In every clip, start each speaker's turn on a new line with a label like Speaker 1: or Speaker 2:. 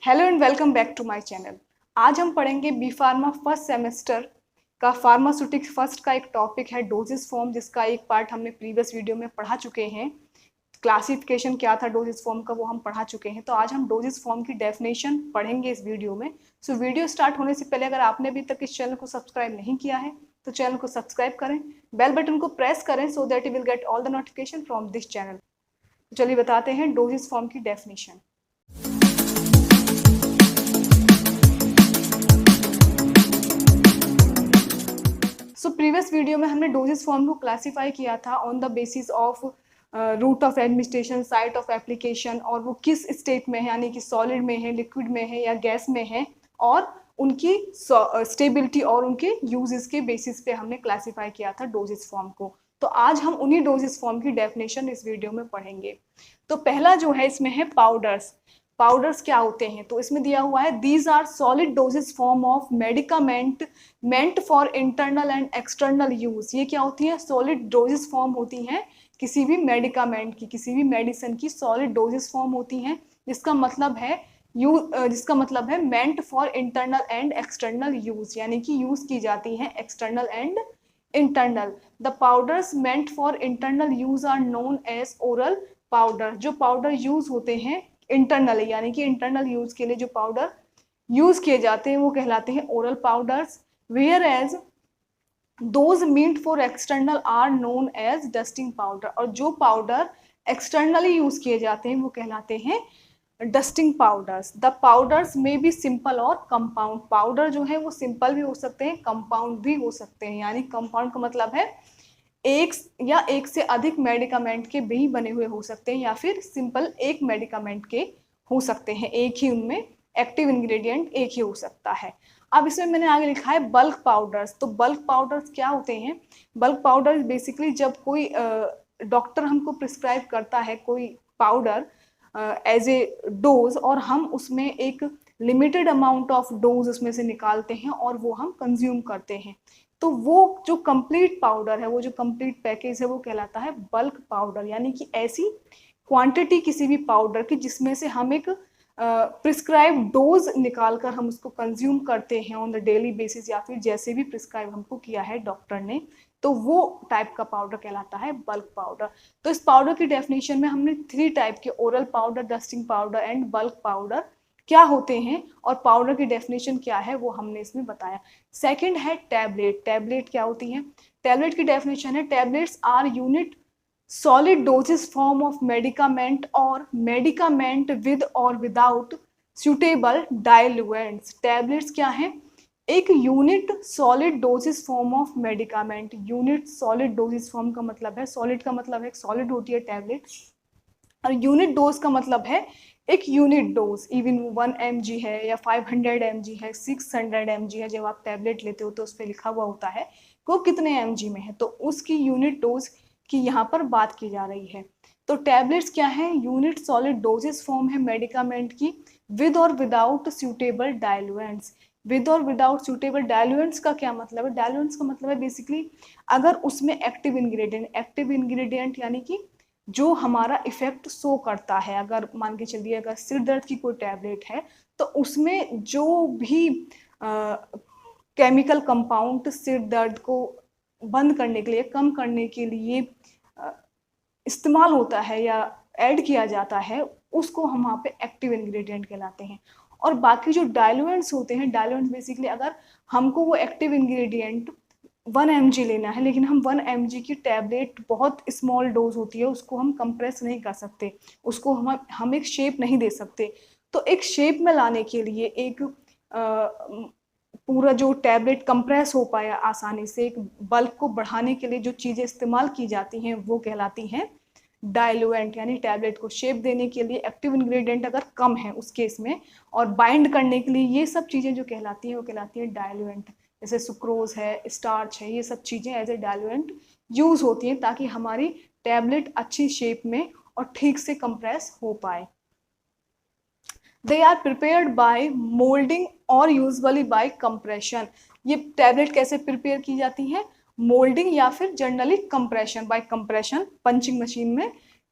Speaker 1: Hello and welcome back to my channel. आज हम पढ़ेंगे बी फार्मा फर्स्ट सेमेस्टर का फार्मास्यूटिक्स फर्स्ट का एक टॉपिक है डोजेस फॉर्म, जिसका एक पार्ट हमने प्रीवियस वीडियो में पढ़ा चुके हैं। क्लासिफिकेशन क्या था डोजेस फॉर्म का वो हम पढ़ा चुके हैं। तो आज हम डोजेस फॉर्म की डेफिनेशन पढ़ेंगे इस वीडियो में। सो वीडियो स्टार्ट होने से पहले अगर आपने अभी तक इस चैनल को सब्सक्राइब नहीं किया है तो चैनल को सब्सक्राइब करें, बेल बटन को प्रेस करें so that you will get all the notification from this channel. चलिए बताते हैं डोजेस फॉर्म की डेफिनेशन। सो प्रीवियस वीडियो में हमने डोजेस फॉर्म को क्लासिफाई किया था on the basis of route of administration, site of application, और वो किस स्टेट में है, यानी कि सॉलिड में है, लिक्विड में है या गैस में है, और उनकी स्टेबिलिटी और उनके यूजेस के बेसिस पे हमने क्लासिफाई किया था डोजेस फॉर्म को। तो आज हम उन्हीं डोजेस फॉर्म की डेफिनेशन इस वीडियो में पढ़ेंगे। तो पहला जो है इसमें है पाउडर्स। पाउडर्स क्या होते हैं? तो इसमें दिया हुआ है these are solid doses form of medicament meant for internal and external use. ये क्या होती है? सॉलिड डोजेस फॉर्म होती हैं किसी भी मेडिकामेंट की, किसी भी मेडिसिन की सॉलिड डोजेस फॉर्म होती हैं, जिसका मतलब है meant for internal and external use, यानी कि यूज की जाती हैं external and internal. The powders meant for internal use are known as oral powder. जो पाउडर यूज होते हैं इंटरनल, यानी कि इंटरनल यूज के लिए जो पाउडर यूज किए जाते हैं वो कहलाते हैं oral powders. Whereas those meant for external are known as dusting powder. और जो पाउडर एक्सटर्नली यूज किए जाते हैं वो कहलाते हैं डस्टिंग पाउडर्स। द पाउडर्स में भी सिंपल और कंपाउंड। पाउडर जो है वो सिंपल भी हो सकते हैं, कंपाउंड भी हो सकते हैं। यानी कंपाउंड का मतलब है एक या एक से अधिक मेडिकामेंट के भी बने हुए हो सकते हैं, या फिर सिंपल एक मेडिकामेंट के हो सकते हैं, एक ही उनमें एक्टिव इंग्रेडिएंट एक ही हो सकता है। अब इसमें मैंने आगे लिखा है बल्क पाउडर्स। तो बल्क पाउडर्स क्या होते हैं? बल्क पाउडर बेसिकली जब कोई डॉक्टर हमको प्रिस्क्राइब करता है कोई पाउडर एज ए डोज, और हम उसमें एक लिमिटेड अमाउंट ऑफ डोज उसमें से निकालते हैं और वो हम कंज्यूम करते हैं, तो वो जो कंप्लीट पाउडर है, वो जो कंप्लीट पैकेज है, वो कहलाता है बल्क पाउडर। यानी कि ऐसी क्वांटिटी किसी भी पाउडर की जिसमें से हम एक प्रिस्क्राइब डोज निकाल कर हम उसको कंज्यूम करते हैं ऑन द डेली बेसिस, या फिर जैसे भी प्रिस्क्राइब हमको किया है डॉक्टर ने, तो वो टाइप का पाउडर कहलाता है बल्क पाउडर। तो इस पाउडर की डेफिनेशन में हमने 3 टाइप के, oral powder, dusting powder and bulk powder, क्या होते हैं और पाउडर की डेफिनेशन क्या है वो हमने इसमें बताया। सेकंड है टैबलेट। टैबलेट क्या होती है? टैबलेट की डेफिनेशन है tablets are unit solid doses form of medicament और मेडिकामेंट विद और विदाउट सुटेबल डाइल्यूएंट्स। टैबलेट्स क्या है? एक unit solid doses form of medicament. Unit solid doses form का मतलब है, सॉलिड का मतलब है सॉलिड होती है टैबलेट, और यूनिट डोज का मतलब है एक यूनिट डोज। इवन 1 mg है या 500 mg है, 600 mg है, जब आप टैबलेट लेते हो तो उस पर लिखा हुआ होता है कि वो कितने mg में है, तो उसकी यूनिट डोज की यहाँ पर बात की जा रही है। तो टैबलेट्स क्या है? यूनिट सॉलिड डोजेस फॉर्म है मेडिकामेंट की, विद और विदाउट सुटेबल डाइल्यूएंट्स। विद और विदाउट सुटेबल डाइल्यूएंट्स का क्या मतलब है? डाइल्यूएंट्स का मतलब है बेसिकली अगर उसमें एक्टिव इंग्रेडिएंट यानी कि जो हमारा इफेक्ट शो करता है। अगर मान के चलिए अगर सिर दर्द की कोई टैबलेट है तो उसमें जो भी केमिकल कंपाउंड सिर दर्द को बंद करने के लिए, कम करने के लिए इस्तेमाल होता है या ऐड किया जाता है, उसको हम वहाँ पे एक्टिव इंग्रेडिएंट कहलाते हैं। और बाकी जो डाइल्यूएंट्स होते हैं, डाइल्यूएंट्स बेसिकली अगर हमको वो एक्टिव इंग्रेडिएंट 1 mg लेना है, लेकिन हम 1 mg की टैबलेट बहुत स्मॉल डोज होती है, उसको हम कंप्रेस नहीं कर सकते, उसको हम एक शेप नहीं दे सकते। तो एक शेप में लाने के लिए एक पूरा जो टैबलेट कंप्रेस हो पाया आसानी से, एक बल्क को बढ़ाने के लिए जो चीज़ें इस्तेमाल की जाती हैं वो कहलाती हैं डाइल्यूएंट। यानी टैबलेट को शेप देने के लिए एक्टिव इंग्रेडिएंट अगर कम है उस केस में, और बाइंड करने के लिए ये सब चीज़ें जो कहलाती हैं वो कहलाती हैं डाइल्यूएंट। जैसे सुक्रोज है, स्टार्च है, ये सब चीज़ें एज ए डाइल्यूएंट यूज होती हैं ताकि हमारी टैबलेट अच्छी शेप में और ठीक से कंप्रेस हो पाए। They are prepared by moulding और यूजुअली बाय कंप्रेशन। ये टैबलेट कैसे प्रिपेयर की जाती है? मोल्डिंग या फिर generally compression, by compression, punching machine में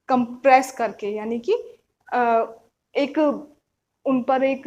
Speaker 1: कंप्रेस करके, यानी कि एक उन पर एक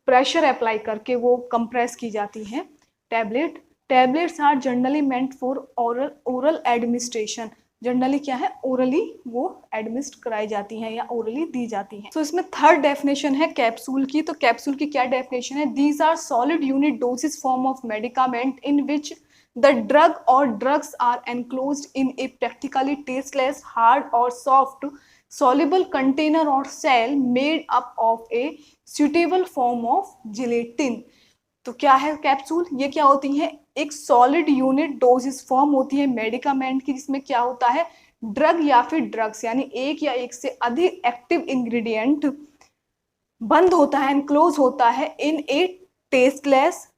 Speaker 1: प्रेशर अप्लाई करके वो कंप्रेस की जाती हैं tablets are generally meant for oral administration. Generally क्या है, ओरली वो एडमिनिस्ट कराई जाती हैं या ओरली दी जाती हैं। तो इसमें थर्ड डेफिनेशन है कैप्सूल की। तो कैप्सूल की क्या डेफिनेशन है? These are solid unit dosage form of medicament in which the drug और drugs are enclosed in a practically tasteless hard और soft soluble container or cell made up of a suitable form of gelatin। तो क्या है capsule? ये क्या होती है? एक सॉलिड यूनिट डोजेस फॉर्म होती है मेडिकामेंट की, जिसमें क्या होता है, ड्रग या फिर ड्रग्स यानी एक या एक से अधिक एक्टिव इंग्रेडिएंट बंद होता है, एनक्लोज होता है इन ए टेस्टलेस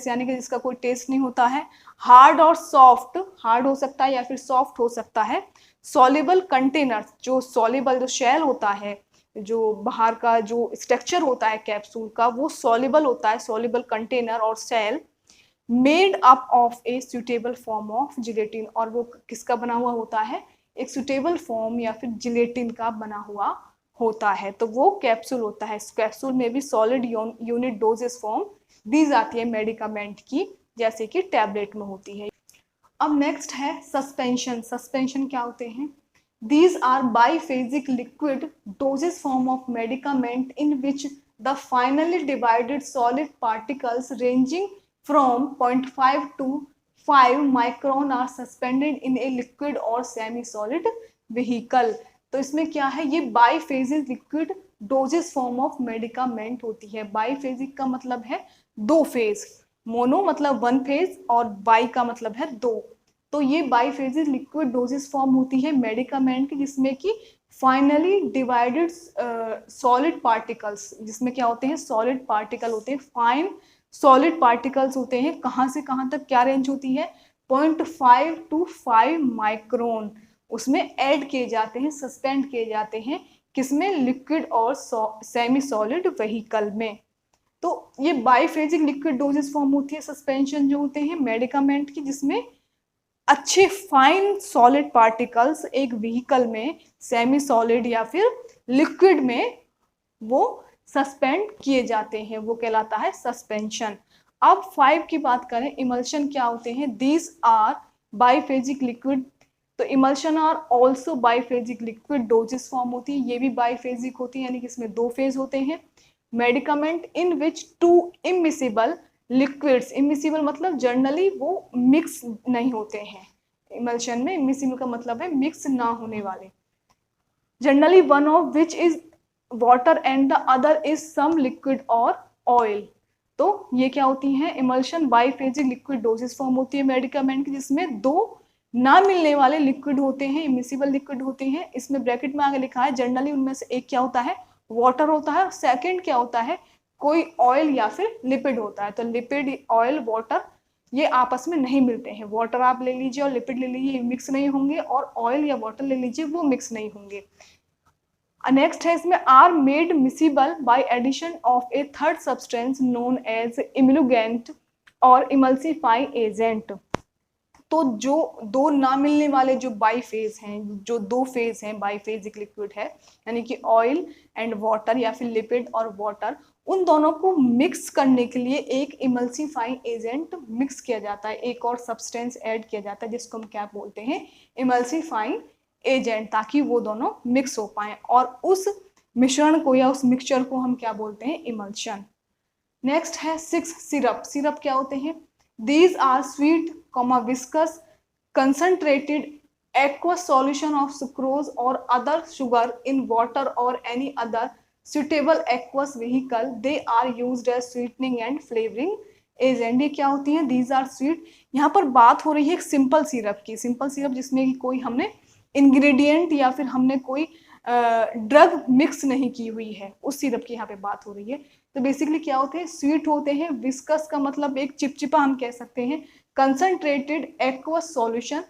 Speaker 1: यानी कि जिसका कोई टेस्ट नहीं होता है, हार्ड और सॉफ्ट, हार्ड हो सकता है या फिर सॉफ्ट हो सकता है, सॉल्युबल कंटेनर, जो सॉल्युबल जो शेल होता है, जो बाहर का जो स्ट्रक्चर होता है कैप्सूल का वो सॉल्युबल होता है, सॉल्युबल कंटेनर और shell, made up of a suitable form of gelatin, और वो किसका बना हुआ होता है? एक सुटेबल फॉर्म या फिर जिलेटिन का बना हुआ होता है, तो वो कैप्सूल होता है। कैप्सूल में भी सॉलिड यूनिट डोजेस फॉर्म दी जाती है मेडिकामेंट की, जैसे कि टैबलेट में होती है। अब नेक्स्ट है सस्पेंशन। सस्पेंशन क्या होते हैं? These are biphasic liquid doses form of medicament in which the finely divided solid particles ranging from 0.5 to 5 micron are suspended in a liquid और सेमी सॉलिड व्हीकल। तो इसमें क्या है, ये biphasic liquid doses form of medicament होती है। Biphasic का मतलब है दो फेज, मोनो मतलब वन फेज और बाई का मतलब है दो। तो ये बाइफेजिक लिक्विड डोजेस फॉर्म होती है मेडिकामेंट की, जिसमें कि फाइनली डिवाइडेड सॉलिड पार्टिकल्स, जिसमें क्या होते हैं, सॉलिड पार्टिकल होते हैं, फाइन सॉलिड पार्टिकल्स होते हैं। कहाँ से कहाँ तक क्या रेंज होती है? 0.5 to 5 माइक्रोन उसमें ऐड किए जाते हैं, सस्पेंड किए जाते हैं, किसमें? लिक्विड और सेमी सॉलिड व्हीकल में। तो ये बाइफेजिक लिक्विड डोजेस फॉर्म होती है सस्पेंशन जो होते हैं मेडिकामेंट की, जिसमें अच्छे फाइन सॉलिड पार्टिकल्स एक व्हीकल में सेमी सॉलिड या फिर लिक्विड में वो सस्पेंड किए जाते हैं, वो कहलाता है सस्पेंशन। अब 5 की बात करें, इमल्शन क्या होते हैं? These are biphasic liquid. तो emulsion are also biphasic liquid doses form होती है, ये भी बाइफेजिक होती है, यानी कि इसमें दो फेज होते हैं। Medicament in which to immiscible liquids, immiscible मतलब जनरली वो मिक्स नहीं होते हैं। इमल्शन में इमिसिबल का मतलब है मिक्स ना होने वाले। Generally one of which is water and the other is some liquid और ऑयल। तो ये क्या होती हैं? Emulsion biphasic liquid doses form होती है मेडिकामेंट की, जिसमें दो ना मिलने वाले लिक्विड होते हैं, इमिसिबल लिक्विड होते हैं। इसमें ब्रैकेट में आगे लिखा है जनरली उनमें से एक क्या होता है? वाटर होता है, और सेकंड क्या होता है? कोई ऑयल या फिर लिपिड होता है। तो लिपिड, ऑयल, वाटर ये आपस में नहीं मिलते हैं। वाटर आप ले लीजिए और लिपिड ले लीजिए, मिक्स नहीं होंगे, और ऑयल या वाटर ले लीजिए, वो मिक्स नहीं होंगे। नेक्स्ट है इसमें are made miscible by addition of a third substance known as emulgent और इमल्सिफाइंग एजेंट। तो जो दो ना मिलने वाले जो बाईफेज हैं, जो दो फेज हैं बाईफेजिक लिक्विड है, यानी कि ऑयल एंड वाटर या फिर लिपिड और वाटर, उन दोनों को मिक्स करने के लिए एक इमल्सिफाइंग एजेंट मिक्स किया जाता है, एक और सब्सटेंस ऐड किया जाता है, जिसको हम क्या बोलते हैं? इमल्सिफाइंग एजेंट, ताकि वो दोनों मिक्स हो पाए, और उस मिश्रण को या उस मिक्सचर को हम क्या बोलते हैं? इमल्शन। नेक्स्ट है 6 सिरप। सिरप क्या होते हैं? These are sweet, viscous, concentrated aqueous solution of sucrose or other sugar in water or any other suitable aqueous vehicle. They are used as sweetening and flavoring agent। ये क्या होती हैं? These are sweet। यहाँ पर बात हो रही है एक सिंपल सिरप की, सिंपल सिरप जिसमें कि कोई हमने इंग्रेडिएंट या फिर हमने कोई ड्रग मिक्स नहीं की हुई है, उस सिरप की यहाँ पे बात हो रही है। तो बेसिकली क्या होते हैं? स्वीट होते हैं, विस्कस का मतलब एक चिपचिपा हम कह सकते हैं, कंसंट्रेटेड एक्वस सॉल्यूशन,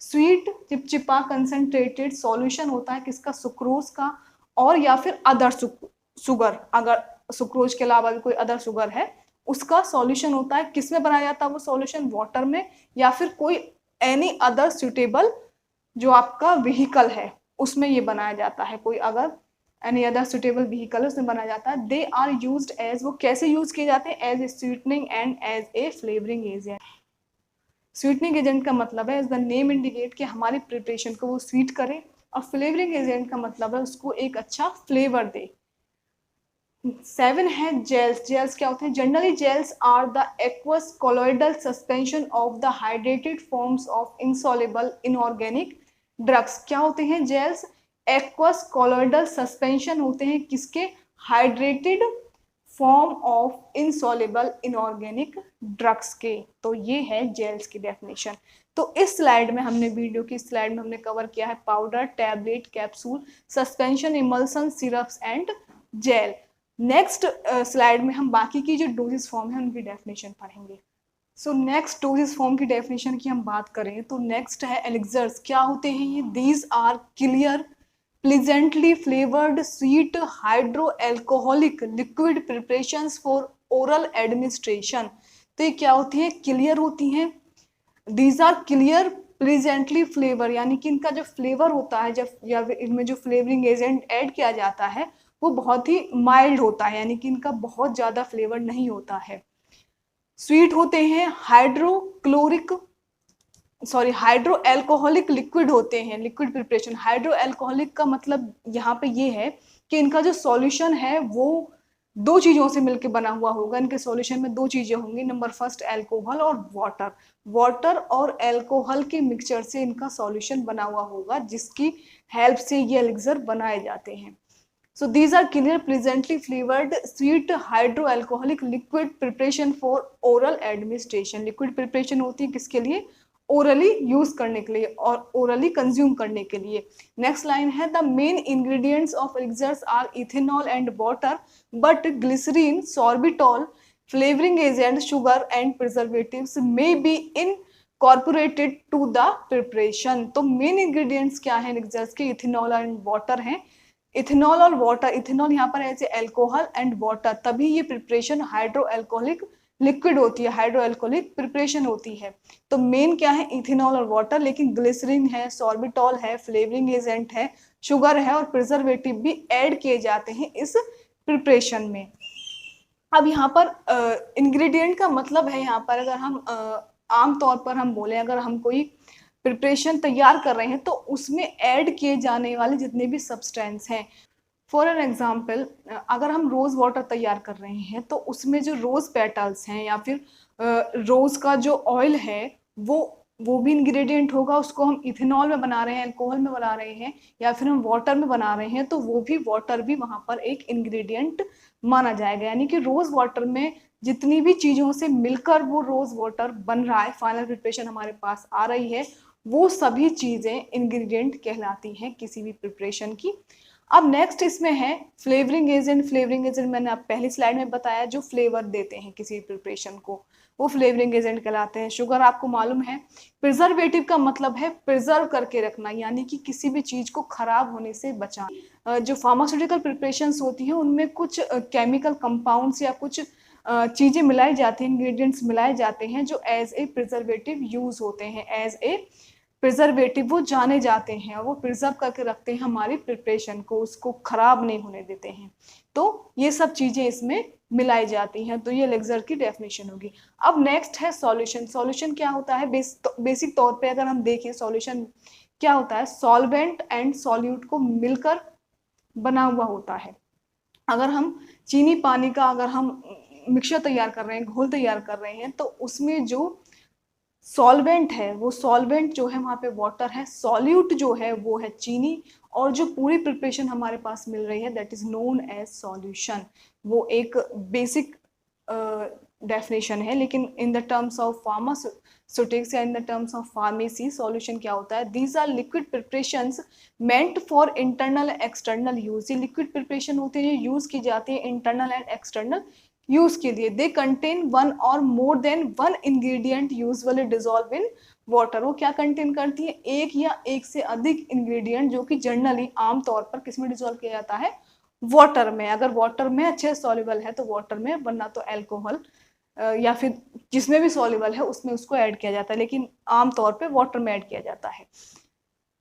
Speaker 1: स्वीट चिपचिपा कंसंट्रेटेड सॉल्यूशन होता है किसका? सुक्रोज का, और या फिर अदर शुगर, अगर सुक्रोज के अलावा भी कोई अदर शुगर है उसका सॉल्यूशन होता है। किस में बनाया जाता है वो सॉल्यूशन? वाटर में, या फिर कोई एनी अदर सुटेबल जो आपका व्हीकल है उसमें ये बनाया जाता है। कोई अगर एनी अदर सुटेबल व्हीकल उसमें बनाया जाता है। दे आर यूज्ड एज, वो कैसे यूज किए जाते हैं, as a sweetening and as a flavouring agent. Sweetening agent का मतलब है, एज द नेम इंडिकेट, कि हमारी प्रिपरेशन को वो स्वीट करे, और फ्लेवरिंग एजेंट का मतलब है उसको एक अच्छा फ्लेवर दे। 7 है जेल्स। जेल्स क्या होते हैं, generally gels are the aqueous colloidal suspension of the hydrated forms of insoluble inorganic drugs. क्या होते हैं जेल्स, एक्वस कोलोइडल सस्पेंशन होते हैं किसके, hydrated form of insoluble inorganic drugs के। तो ये है जेल्स की डेफिनेशन। तो इस स्लाइड में हमने, वीडियो की स्लाइड में हमने कवर किया है powder, tablet, capsule, suspension, emulsion, syrups and gel. Next slide में हम बाकी की जो डोजेस फॉर्म है उनकी डेफिनेशन पढ़ेंगे। सो नेक्स्ट डोजेस फॉर्म की डेफिनेशन की हम बात करें तो नेक्स्ट है एलिक्सर्स। क्या होते हैं ये, these are clear pleasantly flavoured sweet hydro alcoholic liquid preparations for oral administration. तो ये क्या होती है, क्लियर होती हैं। These are clear pleasantly flavour, यानी कि इनका जो फ्लेवर होता है, जब या इनमें जो फ्लेवरिंग एजेंट ऐड किया जाता है वो बहुत ही माइल्ड होता है, यानी कि इनका बहुत ज्यादा फ्लेवर नहीं होता है। स्वीट होते हैं, हाइड्रो एल्कोहलिक लिक्विड होते हैं, लिक्विड प्रिपरेशन। हाइड्रो एल्कोहलिक का मतलब यहाँ पे ये है कि इनका जो सॉल्यूशन है वो दो चीजों से मिलकर बना हुआ होगा। इनके सॉल्यूशन में दो चीजें होंगी, नंबर फर्स्ट अल्कोहल और वाटर। वाटर और अल्कोहल के मिक्सचर से इनका सॉल्यूशन बना हुआ होगा, जिसकी हेल्प से ये एलिक्सर बनाए जाते हैं। So these are clear pleasantly flavored sweet hydroalcoholic liquid preparation for oral administration। liquid preparation होती है किसके लिए, orally use करने के लिए और orally consume करने के लिए। next line है the main ingredients of elixirs are ethanol and water but glycerin, sorbitol, flavoring agent, sugar and preservatives may be incorporated to the preparation। तो main ingredients क्या है elixirs के, ethanol and water हैं। Ethanol और water, ethanol यहाँ पर ऐसे alcohol and water, तभी ये प्रिपरेशन हाइड्रो अल्कोहलिक लिक्विड होती है, हाइड्रो अल्कोहलिक प्रिपरेशन होती है। तो मेन क्या है, इथेनॉल और वाटर, लेकिन ग्लिसरीन है, सॉर्बिटॉल है, फ्लेवरिंग एजेंट है, शुगर है और प्रिजर्वेटिव भी ऐड किए जाते हैं इस प्रिपरेशन में। अब यहाँ पर इंग्रेडिएंट का मतलब है, यहाँ पर अगर हम आम तौर पर हम बोले, अगर हम कोई प्रिपरेशन तैयार कर रहे हैं तो उसमें ऐड किए जाने वाले जितने भी सब्सटेंस हैं, फॉर एन एग्जाम्पल अगर हम रोज वाटर तैयार कर रहे हैं तो उसमें जो रोज पेटल्स हैं या फिर रोज का जो ऑयल है वो भी इंग्रेडिएंट होगा। उसको हम इथेनॉल में बना रहे हैं, अल्कोहल में बना रहे हैं या फिर हम वाटर में बना रहे हैं तो वो भी वाटर भी वहाँ पर एक इंग्रेडिएंट माना जाएगा। यानी कि रोज वाटर में जितनी भी चीज़ों से मिलकर वो रोज वाटर बन रहा है, फाइनल प्रिपरेशन हमारे पास आ रही है, वो सभी चीज़ें इंग्रेडिएंट कहलाती हैं किसी भी प्रिपरेशन की। अब नेक्स्ट इसमें है फ्लेवरिंग एजेंट। फ्लेवरिंग एजेंट मैंने आप पहली स्लाइड में बताया, जो फ्लेवर देते हैं किसी प्रिपरेशन को, वो फ्लेवरिंग एजेंट कहलाते हैं। शुगर आपको मालूम है। प्रिजर्वेटिव का मतलब है प्रिजर्व करके रखना, यानी कि किसी भी चीज को खराब होने से बचाना। जो फार्मास्यूटिकल प्रिपरेशंस होती हैं उनमें कुछ केमिकल कंपाउंड्स या कुछ चीजें मिलाई जाती हैं, इंग्रेडिएंट्स मिलाए जाते हैं जो एज ए प्रिजर्वेटिव यूज होते हैं, एज ए प्रिजर्वेटिव वो जाने जाते हैं और वो प्रिजर्व करके रखते हैं हमारी प्रिपरेशन को, उसको खराब नहीं होने देते हैं। तो ये सब चीजें इसमें मिलाई जाती हैं। तो ये एलिक्सर की डेफिनेशन होगी। अब नेक्स्ट है सॉल्यूशन। सॉल्यूशन क्या होता है, बेसिक तौर पे अगर हम देखें सॉल्यूशन क्या होता है, सॉल्वेंट एंड सॉल्यूट को मिलकर बना हुआ होता है। अगर हम चीनी पानी का अगर हम मिक्सचर तैयार कर रहे हैं, घोल तैयार कर रहे हैं, तो उसमें जो सॉल्वेंट है वो सॉल्वेंट जो है वहाँ पे वाटर है, सॉल्यूट जो है वो है चीनी, और जो पूरी प्रिपरेशन हमारे पास मिल रही है that is known as solution. वो एक बेसिक डेफिनेशन है, लेकिन in the terms of pharmaceutics या in the terms of pharmacy solution क्या होता है, these are liquid preparations meant for internal external use. ये लिक्विड प्रिपरेशन होते हैं यूज की जाती है इंटरनल एंड एक्सटर्नल यूज के लिए। दे कंटेन वन और more than one ingredient usually dissolve in water. वो क्या कंटेन करती है, एक या एक से अधिक इंग्रेडिएंट जो कि जनरली आमतौर पर किस में डिजोल्व किया जाता है, वाटर में। अगर वाटर में अच्छे सॉल्युबल है तो वाटर में, वरना तो अल्कोहल या फिर जिसमें भी सॉल्युबल है उसमें उसको ऐड किया जाता है, लेकिन आमतौर पर वाटर में ऐड किया जाता है।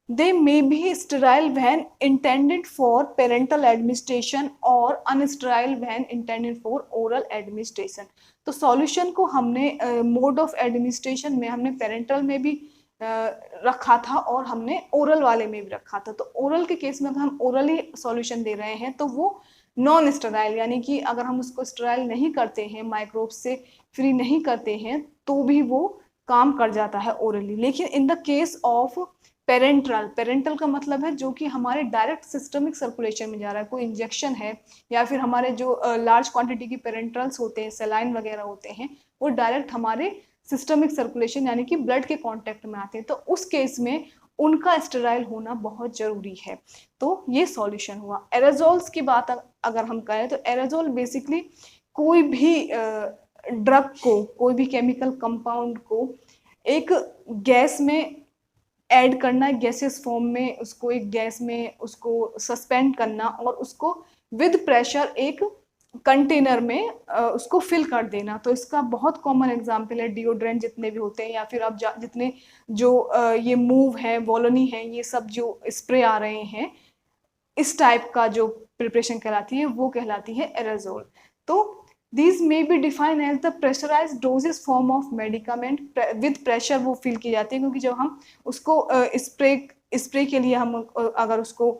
Speaker 1: They may be sterile when intended for parental administration और unsterile when intended for oral administration. तो सॉल्यूशन को हमने मोड ऑफ एडमिनिस्ट्रेशन में हमने पेरेंटल में भी रखा था और हमने ओरल वाले में भी रखा था। तो ओरल के केस में अगर हम ओरली सॉल्यूशन दे रहे हैं तो वो नॉन स्टेराइल, यानी कि अगर हम उसको स्टेराइल नहीं करते हैं, माइक्रोब से फ्री नहीं करते हैं, तो भी वो काम कर जाता है ओरली। लेकिन in the case of parental, parental का मतलब है जो कि हमारे डायरेक्ट सिस्टमिक सर्कुलेशन में जा रहा है, कोई इंजेक्शन है या फिर हमारे जो लार्ज क्वांटिटी की पेरेंट्रल्स होते हैं, सेलाइन वगैरह होते हैं, वो डायरेक्ट हमारे सिस्टमिक सर्कुलेशन यानी कि ब्लड के कांटेक्ट में आते हैं, तो उस केस में उनका स्टेराइल होना बहुत जरूरी है। तो ये सॉल्यूशन हुआ। एरोजोल्स की बात अगर हम करें तो एरोजोल बेसिकली कोई भी ड्रग को, कोई भी केमिकल कंपाउंड को एक गैस में ऐड करना, गैसेस फॉर्म में उसको एक गैस में उसको सस्पेंड करना और उसको विद प्रेशर एक कंटेनर में उसको फिल कर देना। तो इसका बहुत कॉमन एग्जांपल है डिओड्रेंट जितने भी होते हैं, या फिर अब जितने जो ये मूव है, वॉलोनी है, ये सब जो स्प्रे आ रहे हैं, इस टाइप का जो प्रिपरेशन कहलाती है वो कहलाती है एरोजोल। तो these may be defined as the pressurized doses form of medicament with pressure वो फिल की जाती है, क्योंकि जब हम उसको स्प्रे के लिए हम अगर उसको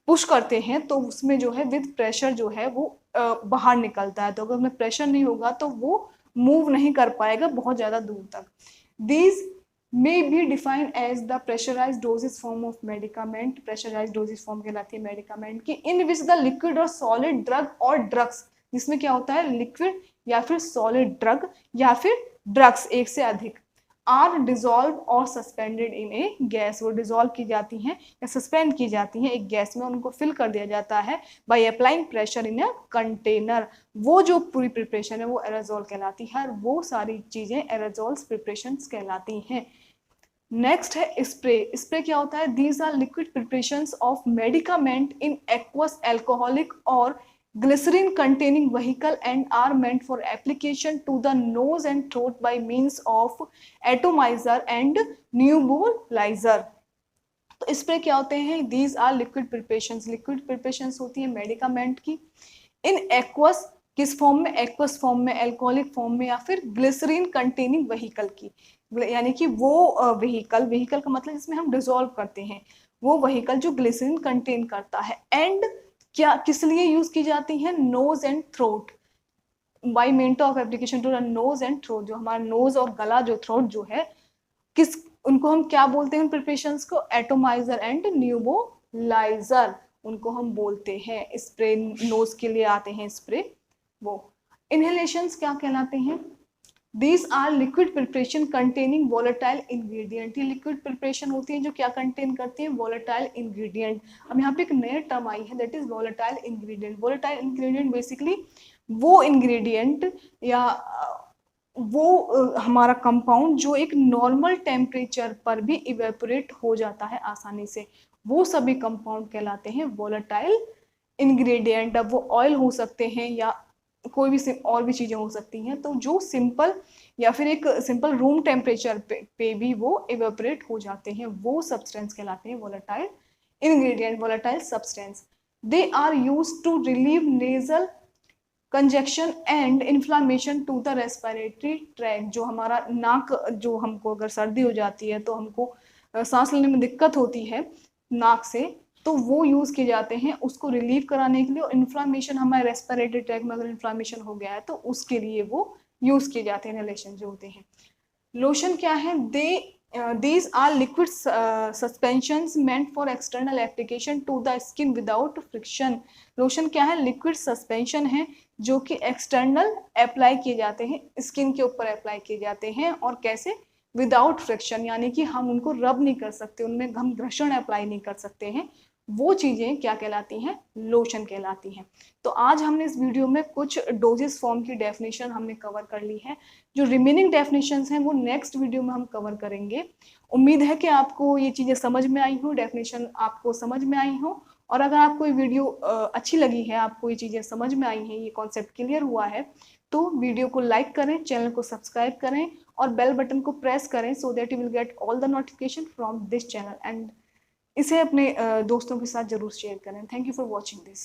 Speaker 1: पुश करते हैं तो उसमें जो है विद प्रेशर जो है वो बाहर निकलता है। तो अगर उसमें प्रेशर नहीं होगा तो वो मूव नहीं कर पाएगा बहुत ज़्यादा दूर तक। These may be defined as the pressurized doses form of medicament, pressurized doses form कहलाती है मेडिकामेंट की, in which the liquid or solid drug or drugs, जिसमें क्या होता है लिक्विड या फिर सॉलिड ड्रग या फिर ड्रग्स एक से अधिक, आर डिजोल्व और सस्पेंडेड इन ए गैस, वो डिजोल्व की जाती हैं या सस्पेंड की जाती हैं एक गैस में, उनको फिल कर दिया जाता है by applying pressure in a container. वो जो पूरी प्रिपरेशन है वो एरोजोल कहलाती है, और वो सारी चीजें एरोजोल्स प्रिपरेशंस कहलाती हैं। नेक्स्ट है स्प्रे। स्प्रे क्या होता है? These are liquid preparations of medicament in aqueous alcoholic और glycerin containing vehicle and are meant for application to the nose and throat by means of atomizer and nebulizer। तो spray क्या होते हैं? these are liquid preparations, liquid preparations होती है medicament की in aqueous, किस form में? एक्वस फॉर्म में, एल्कोहलिक फॉर्म में, या फिर ग्लिसरीन कंटेनिंग व्हीकल की, यानी कि वो व्हीकल, व्हीकल का मतलब जिसमें हम डिजोल्व करते हैं, वो व्हीकल जो ग्लिसरीन कंटेन करता है। एंड क्या किस लिए यूज की जाती है? Nose and throat, by means of application to the nose and throat, जो हमारा नोज और गला जो थ्रोट जो है, किस उनको हम क्या बोलते हैं? प्रिपरेशंस को एटोमाइजर एंड न्यूबोलाइजर उनको हम बोलते हैं। स्प्रे नोज के लिए आते हैं स्प्रे। वो इनहेलेशंस क्या कहलाते हैं? These are liquid preparation containing volatile ingredient। ये liquid preparation होती है जो क्या contain करती है? volatile ingredient। अब यहाँ पे एक नया टर्म आई है, that is volatile ingredient। volatile ingredient basically वो ingredient या वो हमारा कंपाउंड जो एक नॉर्मल टेम्परेचर पर भी इवेपोरेट हो जाता है आसानी से, वो सभी कंपाउंड कहलाते हैं वोलेटाइल इंग्रेडिएंट। अब वो ऑयल हो सकते हैं या कोई भी और भी चीज़ें हो सकती हैं, तो जो सिंपल या फिर एक सिंपल रूम टेम्परेचर पे भी वो इवेपोरेट हो जाते हैं, वो सब्सटेंस कहलाते हैं volatile ingredient, volatile substance. They are use to relieve nasal congestion and inflammation to the respiratory tract. जो हमारा नाक, जो हमको अगर सर्दी हो जाती है तो हमको सांस लेने में दिक्कत होती है नाक से, तो वो यूज़ किए जाते हैं उसको रिलीव कराने के लिए। और इन्फ्लामेशन हमारे रेस्पिरेटरी ट्रैक में अगर इन्फ्लामेशन हो गया है तो उसके लिए वो यूज़ किए जाते हैं इनहेलेशन जो होते हैं। लोशन क्या है? These are liquid suspensions meant for external application to the skin without friction। Lotion क्या है? लिक्विड सस्पेंशन है जो कि एक्सटर्नल अप्लाई किए जाते हैं, स्किन के ऊपर अप्लाई किए जाते हैं, और कैसे? विदाउट फ्रिक्शन, यानी कि हम उनको रब नहीं कर सकते, उनमें हम घर्षण अप्लाई नहीं कर सकते हैं, वो चीज़ें क्या कहलाती हैं? लोशन कहलाती हैं। तो आज हमने इस वीडियो में कुछ डोजेस फॉर्म की डेफिनेशन हमने कवर कर ली है। जो रिमेनिंग डेफिनेशंस हैं वो नेक्स्ट वीडियो में हम कवर करेंगे। उम्मीद है कि आपको ये चीज़ें समझ में आई हो, डेफिनेशन आपको समझ में आई हो। और अगर आपको ये वीडियो अच्छी लगी है, आपको ये चीज़ें समझ में आई हैं, ये कॉन्सेप्ट क्लियर हुआ है, तो वीडियो को लाइक करें, चैनल को सब्सक्राइब करें और बेल बटन को प्रेस करें so that you will get all the notification from this channel, and इसे अपने दोस्तों के साथ जरूर शेयर करें। Thank you for watching this.